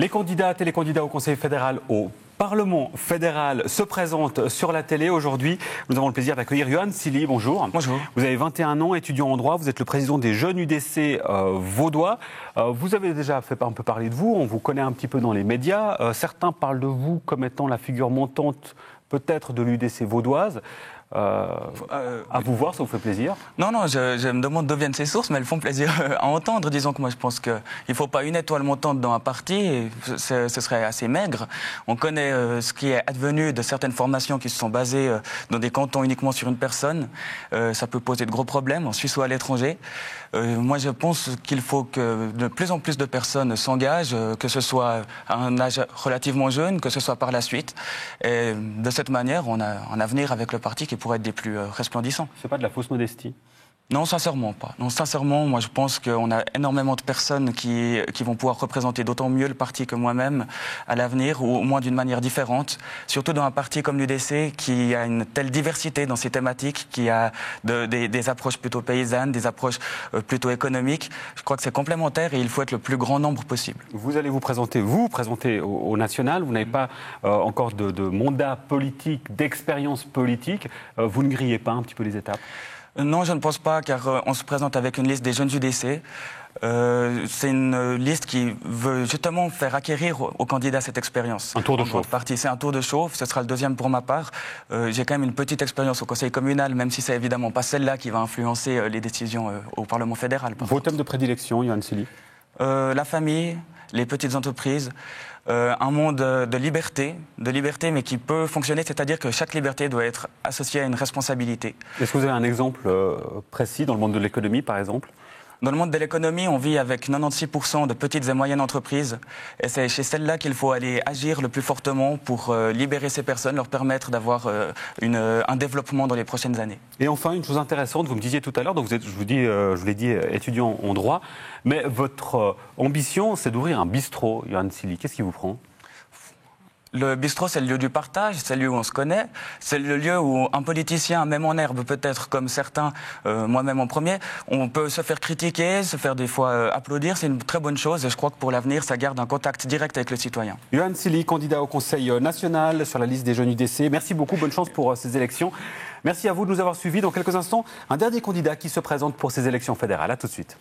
Les candidates et les candidats au Conseil fédéral, au Parlement fédéral se présentent sur la télé. Aujourd'hui, nous avons le plaisir d'accueillir Yohann Sili. Bonjour. Bonjour. Vous avez 21 ans, étudiant en droit. Vous êtes le président des Jeunes UDC vaudois. Vous avez déjà fait un peu parler de vous. On vous connaît un petit peu dans les médias. Certains parlent de vous comme étant la figure montante peut-être de l'UDC vaudoise. À vous voir, ça vous fait plaisir? Non, je me demande d'où viennent ces sources, mais elles font plaisir à entendre. Disons que moi, je pense qu'il ne faut pas une étoile montante dans un parti, et ce serait assez maigre. On connaît ce qui est advenu de certaines formations qui se sont basées dans des cantons uniquement sur une personne. Ça peut poser de gros problèmes, en Suisse ou à l'étranger. Moi, je pense qu'il faut que de plus en plus de personnes s'engagent, que ce soit à un âge relativement jeune, que ce soit par la suite. Et de cette manière, on a un avenir avec le parti qui pourrait être des plus resplendissants. C'est pas de la fausse modestie? Non, sincèrement pas. Non, sincèrement, moi je pense qu'on a énormément de personnes qui vont pouvoir représenter d'autant mieux le parti que moi-même à l'avenir, ou au moins d'une manière différente. Surtout dans un parti comme l'UDC qui a une telle diversité dans ses thématiques, qui a des approches plutôt paysannes, des approches plutôt économiques. Je crois que c'est complémentaire et il faut être le plus grand nombre possible. Vous allez vous présenter au national. Vous n'avez pas encore de mandat politique, d'expérience politique. Vous ne grillez pas un petit peu les étapes? Non, je ne pense pas, car on se présente avec une liste des jeunes UDC. C'est une liste qui veut justement faire acquérir aux candidats cette expérience. Un tour de chauffe. C'est un tour de chauffe, ce sera le deuxième pour ma part. J'ai quand même une petite expérience au conseil communal, même si c'est évidemment pas celle-là qui va influencer les décisions au Parlement fédéral. Vos thèmes de prédilection, Yohann Sili? La famille, les petites entreprises, un monde de liberté, mais qui peut fonctionner, c'est-à-dire que chaque liberté doit être associée à une responsabilité. Est-ce que vous avez un exemple précis dans le monde de l'économie, par exemple? Dans le monde de l'économie, on vit avec 96% de petites et moyennes entreprises. Et c'est chez celles-là qu'il faut aller agir le plus fortement pour libérer ces personnes, leur permettre d'avoir un développement dans les prochaines années. Et enfin, une chose intéressante, vous me disiez tout à l'heure, donc vous êtes, je vous l'ai dit, étudiant en droit, mais votre ambition, c'est d'ouvrir un bistrot, Yohann Sili. Qu'est-ce qui vous prend? Le bistrot, c'est le lieu du partage, c'est le lieu où on se connaît, c'est le lieu où un politicien, même en herbe, peut-être comme certains, moi-même en premier, on peut se faire critiquer, se faire des fois applaudir, c'est une très bonne chose et je crois que pour l'avenir, ça garde un contact direct avec le citoyen. Yohann Sili, candidat au Conseil national sur la liste des Jeunes UDC. Merci beaucoup, bonne chance pour ces élections. Merci à vous de nous avoir suivis. Dans quelques instants, un dernier candidat qui se présente pour ces élections fédérales. À tout de suite.